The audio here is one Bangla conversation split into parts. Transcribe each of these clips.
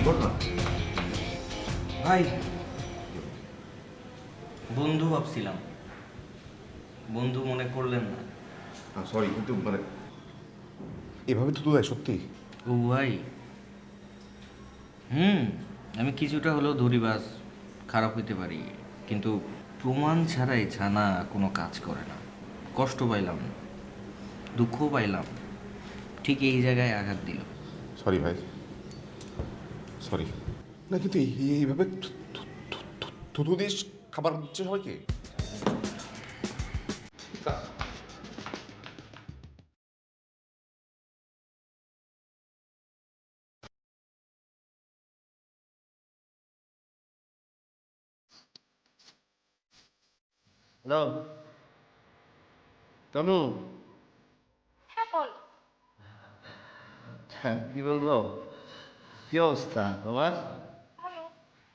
ঘটনা? ভাই বন্ধু ভাবছিলাম, বন্ধু মনে করলেন না? সরি, কিন্তু মানে এভাবে তো তুই সত্যি? ও ভাই, আমি কিছুটা হলেও ধরিবাজ, খারাপ হইতে পারি, কিন্তু প্রমাণ ছাড়াই ছানা কোনো কাজ করে না। কষ্ট পাইলাম, দুঃখ পাইলাম, ঠিক এই জায়গায় আঘাত দিল। সরি ভাই, সরি। না কিন্তু এইভাবে থুতু দিস খাবার দিচ্ছে সবাইকে? হ্যালো তনু। হ্যাঁ বল। হ্যাঁ কি বলবো, কি অবস্থা তোমার? ভালো।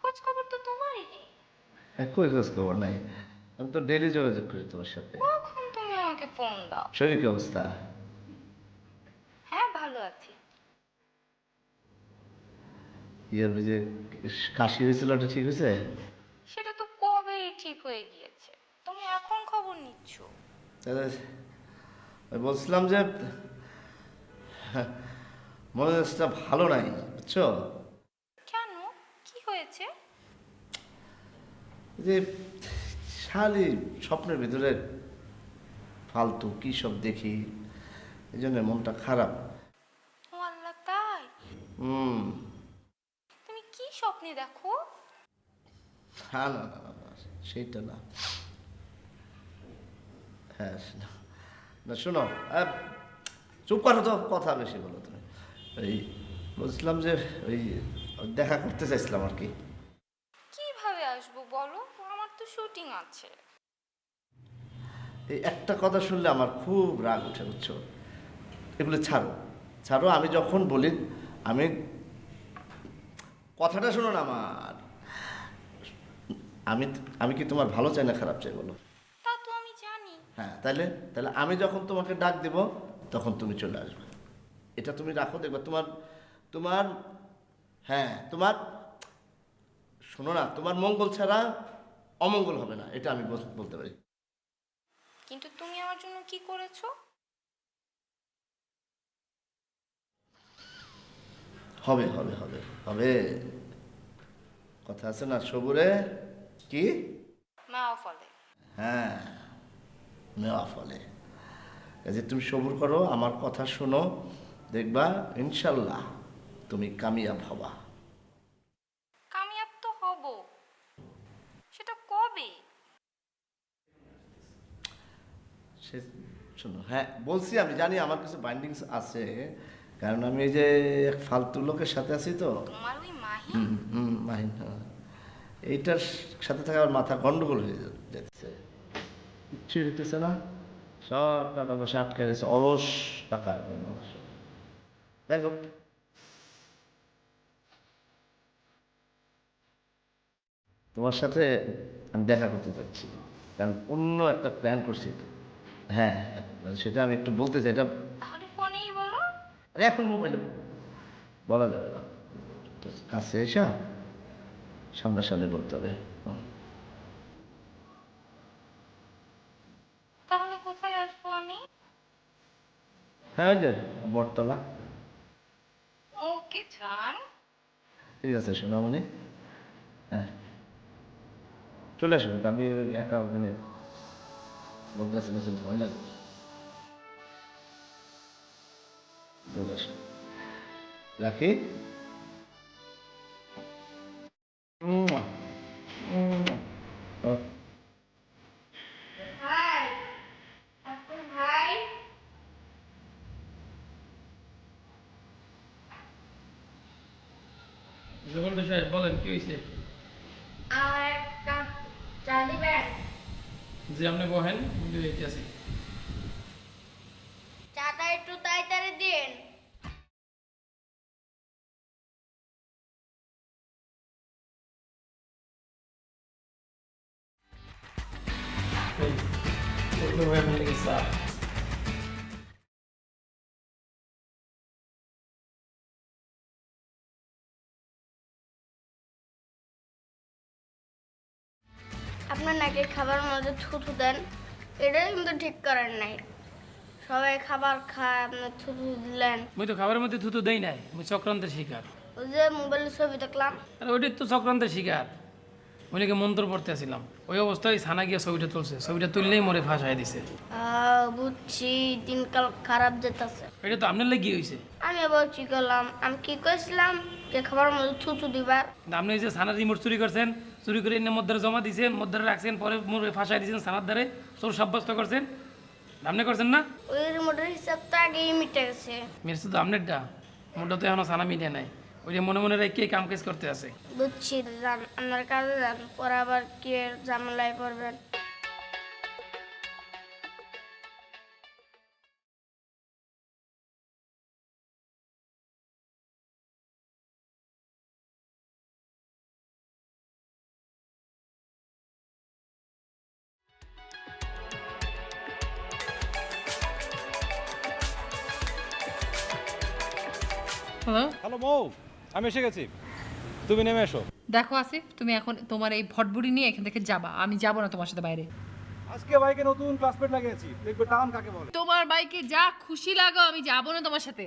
খোঁজ খবর তো তোমারই নেই। হ্যাঁ, কই খোঁজ খবর নাই, আমি তো ডেলি যোগাযোগ করি তোমার সাথে। কখন তুমি আমাকে ফোন দাও? শরীর কি অবস্থা? হ্যাঁ ভালো আছি। ইয়ের ওই যে কাশি হয়েছিল, ওটা ঠিক হয়েছে? সেটা তো কবেই ঠিক হয়ে গিয়েছে, তুমি এখন খবর নিচ্ছ? তাহলে ওই বলছিলাম যে মনোজটা ভালো নাই, বুঝছো? কেন, কি হয়েছে? এই যে শালি স্বপ্নের ভিতরে ফালতু কী সব দেখি, এই জন্য মনটা খারাপ। ও আল্লাহ, তাই? হুম। তুমি কি স্বপ্নে দেখো? না না না না না, সেইটা না। হ্যাঁ না শোনো, চুপ করো তো, কথা বেশি বলো তুমি। ওই বলছিলাম যে ওই দেখা করতে চাইছিলাম আর কি। কিভাবে আসবো বলো, আমার তো শুটিং আছে। এই একটা কথা শুনলে আমার খুব রাগ উঠে, বুঝছো? এগুলো ছাড়ো ছাড়ো, আমি যখন বলি, আমি কথাটা শোনো না আমার। আমি আমি কি তোমার ভালো চাই না খারাপ চাই বলো? তা তো আমি জানি। হ্যাঁ, তাহলে তাহলে আমি যখন তোমাকে ডাক দেব তখন তুমি চলে আসবে। এটা তুমি রাখো, দেখবে তোমার তোমার হ্যাঁ তোমার, শোনো না, তোমার মঙ্গল ছাড়া অমঙ্গল হবে না, এটা আমি বলতে পারি। কিন্তু তুমি আমার জন্য কি করেছো? হবে হবে হবে হবে, কথা আছে না সবুরে কি? মাও ফলে। হ্যাঁ, নেওয়া ফলে। এই যে তুমি সবুর করো, আমার কথা শোনো, দেখবা ইনশাল্লাহ তুমি কামিয়াব হবা। কামিয়াব তো হব, সেটা কবে? সে শোনো, হ্যাঁ বলছি, আমি জানি আমার কিছু বাইন্ডিংস আছে, কারণ আমি এই যে এক ফালতু লোকের সাথে আছি তো। তোমার ওই মাহি? মাহিন, হ্যাঁ। এইটার সাথে থাকা আমার মাথা গন্ডগোল হয়ে যাচ্ছে, কিচ্ছু হইতেছে না, সব টাকা পয়সা আটকে গেছে, অলস টাকা। দেখো, তোমার সাথে আমি দেখা করতে চাচ্ছি, কারণ অন্য একটা প্ল্যান করছি তো। হ্যাঁ, সেটা আমি একটু বলতে চাই, এটা তাহলে ফোনেই বলো। আরে এখন মোবাইলে বলা যাবে না, তো কাছে এসে সামনাসামনি বলতে হবে। তাহলে কোথায় আসবো আমি? হ্যাঁ, ওই যে বটতলা। ওকে জান। ঠিক আছে সোনামণি, হ্যাঁ চলে আসবে, আমি একা ওখানে বলতে ভয় লাগে। চলে আসবে, রাখি। উম্মুয়া, উম্মুয়া। ও, ভাই, এখন ভাই। জগন্নাথ সাহেব বলেন কি হয়েছে? আর এক কাপ চা দিবেন? যে আপনি বহেন বুঝে যাইতেছি। চাটা একটু তাড়াতাড়ি দিন। এই, ওগুলো হয়ে গেছে। সময় নাকি খাবার মধ্যে থুথু দেন, এটা কিন্তু ঠিক করেন নাই। সবাই খাবার খায়, আপনি থুথু দিলেন। মুই তো খাবারের মধ্যে থুতু দেই নাই, মুই চক্রান্তের শিকার। ওই যে মোবাইলে ছবি দেখলাম। আর ওইটাই তো চক্রান্তের শিকার। ওইটাকে মন্ত্র পড়তে আসছিলাম, ওই অবস্থায় ছানা গিয়ে ছবিটা তুলছে, ছবিটা তুললেই মরে ফাঁসাই দিছে। বুঝছি, দিনকাল খারাপ যেতেছে। এটা তো আপনার লেগে হয়েছে। আমি আবার কি করলাম? আমি কি কইছিলাম যে খাবার মধ্যে থুথু দিবার? আপনি এই যে ছানার রিমোট চুরি করছেন, চুরি করে এনে মধ্যে জমা দিয়েছেন, মধ্যে রাখছেন, পরে মরে ফাঁসাই দিয়েছেন, ছানার দ্বারে চোর সাব্যস্ত করছেন। আপনি করছেন না? ওই রিমোটের হিসাব তো আগেই মিটে গেছে। মেরেছে তো আপনারটা, মোটা তো এখনো ছানা মিটে নাই। ওইটা মনে মনে রেখে কাম কাজ করতে আছে। বুঝছি, যান আপনার কাজে যান, পরে আবার কি ঝামেলায় পড়বেন। হ্যালো, হ্যালো মৌ, আমি এসে গেছি, তুমি নেমে এসো। দেখো আসিফ, তুমি এখন তোমার এই ভটবুড়ি নিয়ে এখান থেকে যাবা, আমি যাব না তোমার সাথে বাইরে। আজকে বাইকে নতুন ক্লাসমেট লাগিয়েছি, দেখবে টান কাকে বলে। তোমার বাইকে যা খুশি লাগাও, আমি যাব না তোমার সাথে।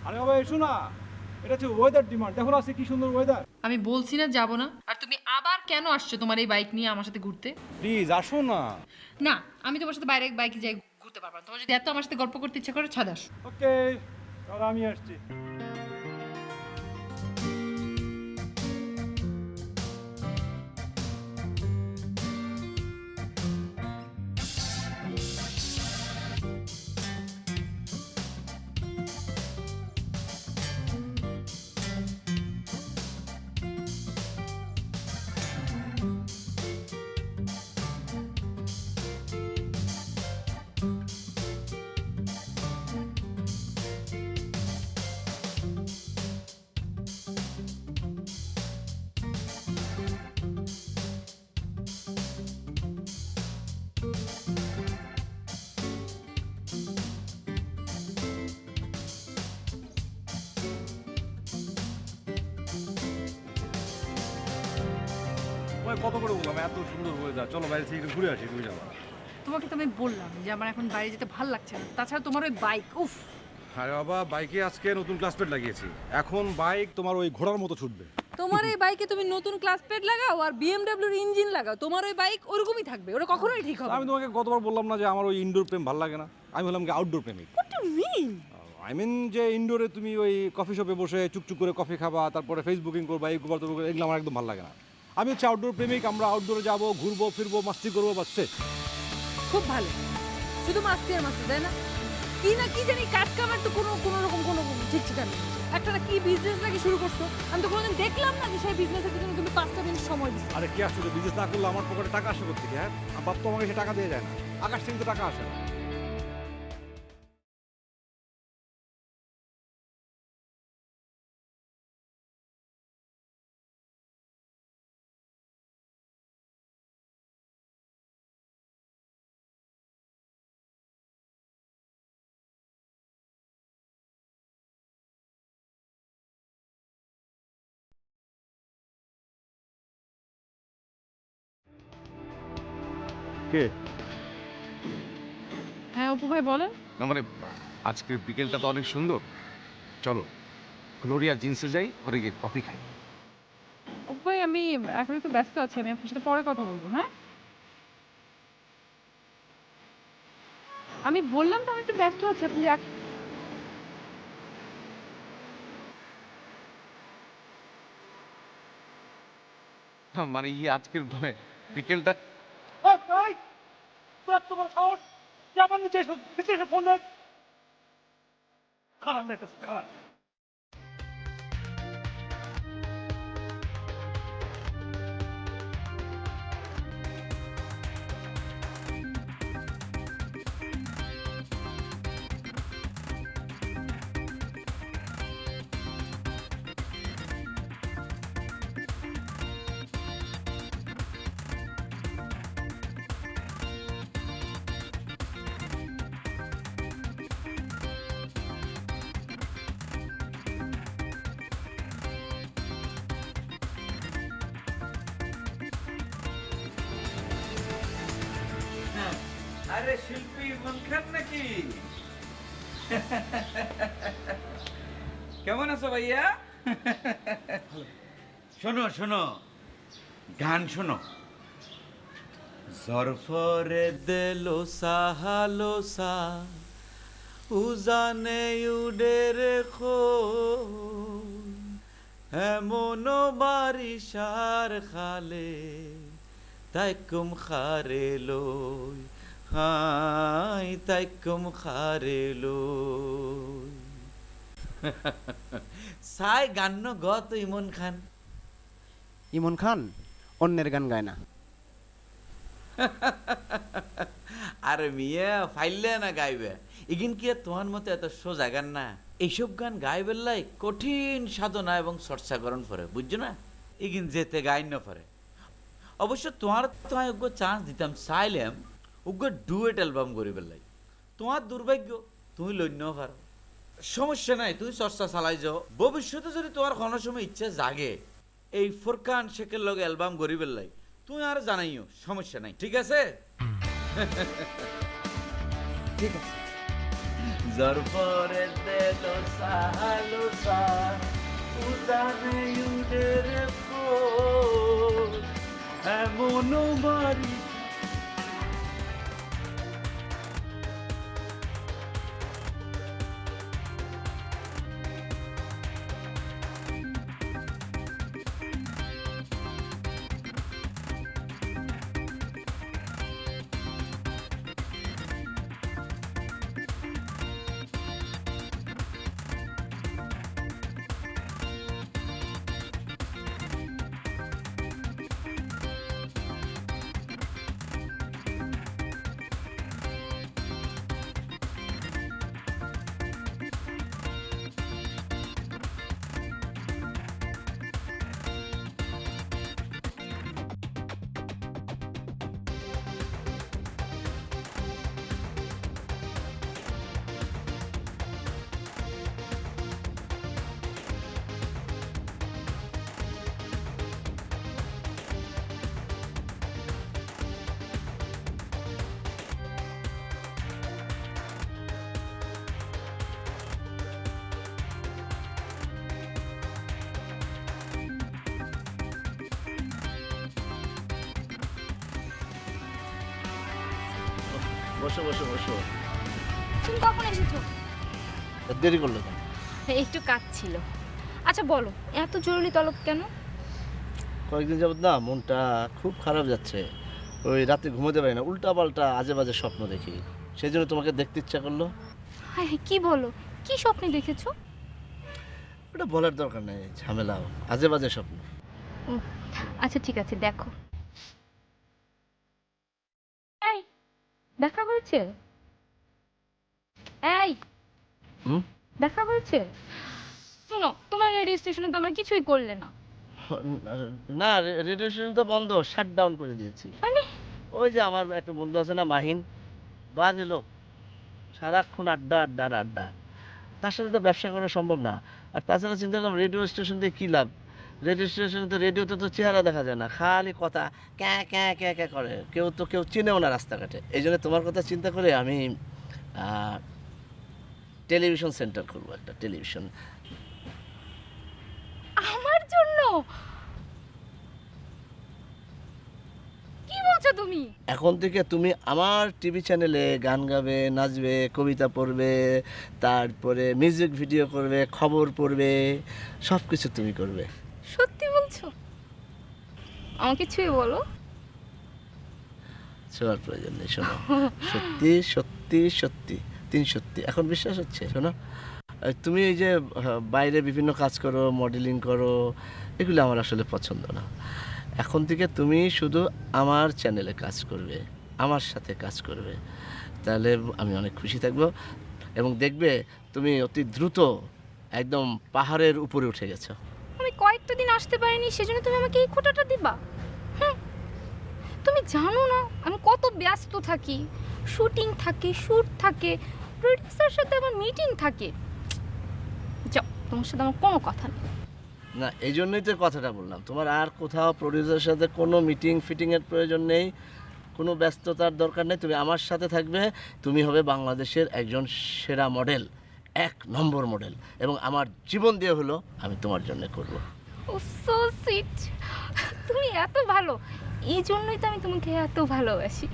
আরে বাবা এসো না, এটা হচ্ছে ওয়েদার ডিমান্ড, দেখো না আজকে কি সুন্দর ওয়েদার। আমি বলছি না যাব না, আর তুমি আবার কেন আসছো তোমার এই বাইক নিয়ে আমার সাথে ঘুরতে? প্লিজ আসো না। না, আমি তোমার সাথে বাইরে বাইকে যাই ঘুরতে পারবো না। তোমার যদি এত আমার সাথে গল্প করতে ইচ্ছা করে, ছাদ আসো। ওকে, তাহলে আমি আসছি। কত করে বললাম এত সুন্দর ওয়েদার, চলো বাইরে থেকে একটু ঘুরে আসি, তুমি যাবো। তোমাকে তো আমি বললাম যে আমার এখন বাইরে যেতে ভালো লাগছে না। তাছাড়া তোমার ওই বাইক, উফ। আরে বাবা, বাইকে আজকে নতুন ক্লাসমেট লাগিয়েছি, এখন বাইক তোমার ওই ঘোড়ার মতো ছুটবে। তোমার এই বাইকে তুমি নতুন ক্লাস প্লেট লাগাও আর বিএমডব্লিউর ইঞ্জিন লাগাও, তোমার ওই বাইক ওরকমই থাকবে, ওটা কখনোই ঠিক হবে না। আমি তোমাকে গতবার বললাম না যে আমার ওই ইনডোর প্রেম ভালো লাগে না, আমি হলাম কি আউটডোর প্রেমিক। আই মিন যে ইনডোরে তুমি ওই কফি শপে বসে চুকচুক করে কফি খাবা, তারপরে ফেসবুকিং করবা, এই করবা, এগুলো আমার একদম ভালো লাগে না। আমি হচ্ছে আউটডোর প্রেমিক, আমরা আউটডোরে যাবো, ঘুরবো ফিরবো, মাস্তি করবো, বাচ্চা। খুব ভালো, শুধু মাস্তি আর মাস্তি, তাই না? কি না কি জানি কাজ কামার তো কোনো রকম কোনো ঠিক ঠিকানা নেই। একটা না কি বিজনেস নাকি শুরু করছো, আমি তো কোনোদিন দেখলাম না যে সেই বিজনেসের জন্য তুমি 5টা দিন সময় দিচ্ছ। আরে কি আসলে বিজনেস না করলে আমার পকেটে টাকা আসে কোথা থেকে? হ্যাঁ, বাপ তো আমাকে সে টাকা দিয়ে যায় না, আকাশ থেকে তো টাকা আসে না। কে? হ্যাঁ অপু ভাই বলেন। না মানে আজকের বিকেলটা তো অনেক সুন্দর, চলো গ্লোরিয়া জিন্সে যাই, ওরে গিয়ে কফি খাই। অপু ভাই আমি এখন একটু ব্যস্ত আছি, আমি আপনার সাথে পরে কথা বলবো। হ্যাঁ, আমি বললাম তো আমি একটু ব্যস্ত আছি, আপনি মানে আজকের মানে বিকেলটা আরে শিল্পী ইমন খান নাকি? কেমন আছো ভাইয়া? শোনো শোনো, গান শোনো। জরফরে দেলো সাহালো সা উজানে উডে রেখো এমন বারিশার খালে তাইকুম খারে লই হাই তাইকুম খারে লই। সাই গান গত ইমন খান। ইমন খান অন্যের গান গায় না। আরে মিয়া ফাইলে না গাইবে, ইগিন কি আর তোমার মতো এত সোজা গান না। এইসব গান গাইবের লাই কঠিন সাধনা এবং চর্চাকরণ পরে, বুঝছো না? ইগিন যেতে গাই না পরে। অবশ্য তোমার তো আমি ওগো চান্স দিতাম, চাইলাম ওগো ডুয়েট অ্যালবাম করিবের লাই। তোমার দুর্ভাগ্য তুমি লইন্য পারো। সমস্যা নাই, তুমি চর্চা চালাই যাও। ভবিষ্যতে যদি তোমার কোনো সময় ইচ্ছা জাগে এই ফোরকান শেখের লগে অ্যালবাম করিবের লাই, তুমি আর জানাইও, সমস্যা নাই, ঠিক আছে? ঠিক আছে। জরফরে দেলো সাহালো সা উজানে উডে রেখো এমন বাড়ি। বসো বসো বসো। তুমি কখন এসেছো? দেরি করলে কেন? একটু কাজ ছিল। আচ্ছা বলো, এত জরুরি তলব কেন? কয়েকদিন যাবত না মনটা খুব খারাপ যাচ্ছে। ওই রাতে ঘুমোতে পারি না, উল্টা পাল্টা আজে বাজে স্বপ্ন দেখি। সেই জন্য তোমাকে দেখতে ইচ্ছা করলো। হায় হায়, কি বলো? কি স্বপ্নে দেখেছো? ওটা বলার দরকার নেই, ঝামেলাও আজে বাজে স্বপ্ন। আচ্ছা ঠিক আছে, দেখো। এই দেখা হয়েছে? এই দেখা হয়েছে? শোনো, তোমার রেডিও স্টেশনে তো আমরা কিছুই করলে না। না, রেডিও স্টেশন তো বন্ধ, শাট ডাউন করে দিয়েছি। মানে ওই যে আমার একটা বন্ধু আছে না, মাহিন, বাজে লোক, সারাক্ষণ আড্ডা আড্ডা আর আড্ডা। তার সাথে তো ব্যবসা করা সম্ভব না। আর তাছাড়া চিন্তা করলাম রেডিও স্টেশন দিয়ে কী লাভ? রেডিও স্টেশনে তো রেডিওতে তো চেহারা দেখা যায় না, খালি কথা ক্যা ক্যা ক্যা ক্যা করে, কেউ চিনেও না রাস্তাঘাটে। এই জন্য তোমার কথা চিন্তা করে আমি টেলিভিশন সেন্টার করবো, একটা টেলিভিশন। আমার জন্য? কি বলছো তুমি? এখন থেকে তুমি আমার টিভি চ্যানেলে গান গাবে, নাচবে, কবিতা পড়বে, তারপরে মিউজিক ভিডিও করবে, খবর পড়বে, সব কিছু তুমি করবে। সত্যি বলছো? আমাকে ছুঁয়ে বলো। শোনার প্রয়োজন নেই, শোনো। সত্যি সত্যি সত্যি, 3 সত্যি। এখন বিশ্বাস হচ্ছে? শোনো, তুমি এই যে বাইরে বিভিন্ন কাজ করো, মডেলিং করো, এগুলো আমার আসলে পছন্দ না। এখন থেকে তুমি শুধু আমার চ্যানেলে কাজ করবে, আমার সাথে কাজ করবে, তাহলে আমি অনেক খুশি থাকবো। এবং দেখবে তুমি অতি দ্রুত একদম পাহাড়ের উপরে উঠে গেছো। আমি কয়েকটা দিন আসতে পারিনি, সেজন্য তুমি আমাকে এই খোঁটাটা দিবা? তুমি জানো না আমি কত ব্যস্ত থাকি। শুটিং থাকে, শ্যুট থাকে, প্রোডিউসার সাথে আমার মিটিং থাকে। যাও, তোমার সাথে আমার কোনো কথা নেই। না, এই জন্যই তো কথাটা বললাম, তোমার আর কোথাও প্রডিউসারের সাথে কোনো মিটিং ফিটিংয়ের প্রয়োজন নেই, কোনো ব্যস্ততার দরকার নেই, তুমি আমার সাথে থাকবে। তুমি হবে বাংলাদেশের একজন সেরা মডেল, 1 নম্বর মডেল, এবং আমার জীবন দিয়ে হলো আমি তোমার জন্য করব। ও সো সুইট, তুমি এত ভালো, এই জন্যই তো আমি তোমাকে এত ভালোবাসি।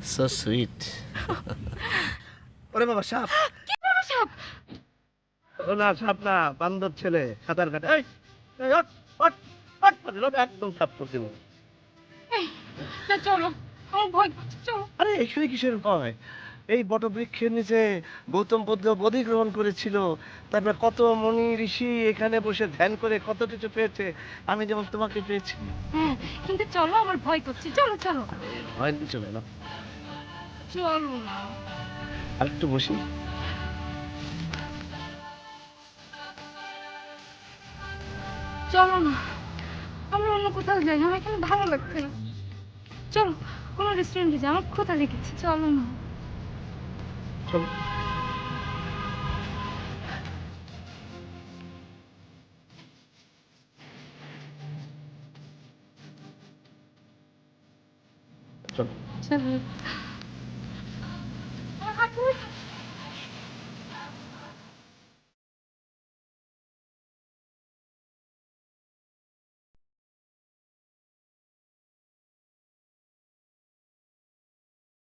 So sweet. ওরে বাবা সাপ! কি বলো সাপ? ও না, সাপ না, বান্দর ছেলে সাঁতার কাটে। এই এই, ওঠ, ওঠ, ওঠ, ওঠ, একদম সাপ করতে বল। এই, না চলো, আমার ভয় করছে, চলো। আরে এখানে কিসের ভয়? এই বটবৃক্ষের নিচে গৌতম বুদ্ধ বোধি গ্রহণ করেছিল, তারপর কত মুনি ঋষি এখানে বসে ধ্যান করে কত কিছু পেয়েছে, আমি যেমন তোমাকে পেয়েছি। হ্যাঁ, কিন্তু চলো, আমার ভয় করছে, চলো চলো। ভয় চলে না, চলো না। আর একটু বসি। চলো না, আমরা অন্য কোথাও যাই, আমার এখানে ভালো লাগছে না। চলো, কোনো রেস্টুরেন্টে যাই, আমার ক্ষুধা লেগেছে, চলো না। চলো। চলো। চলো। আমার হাত ধরে-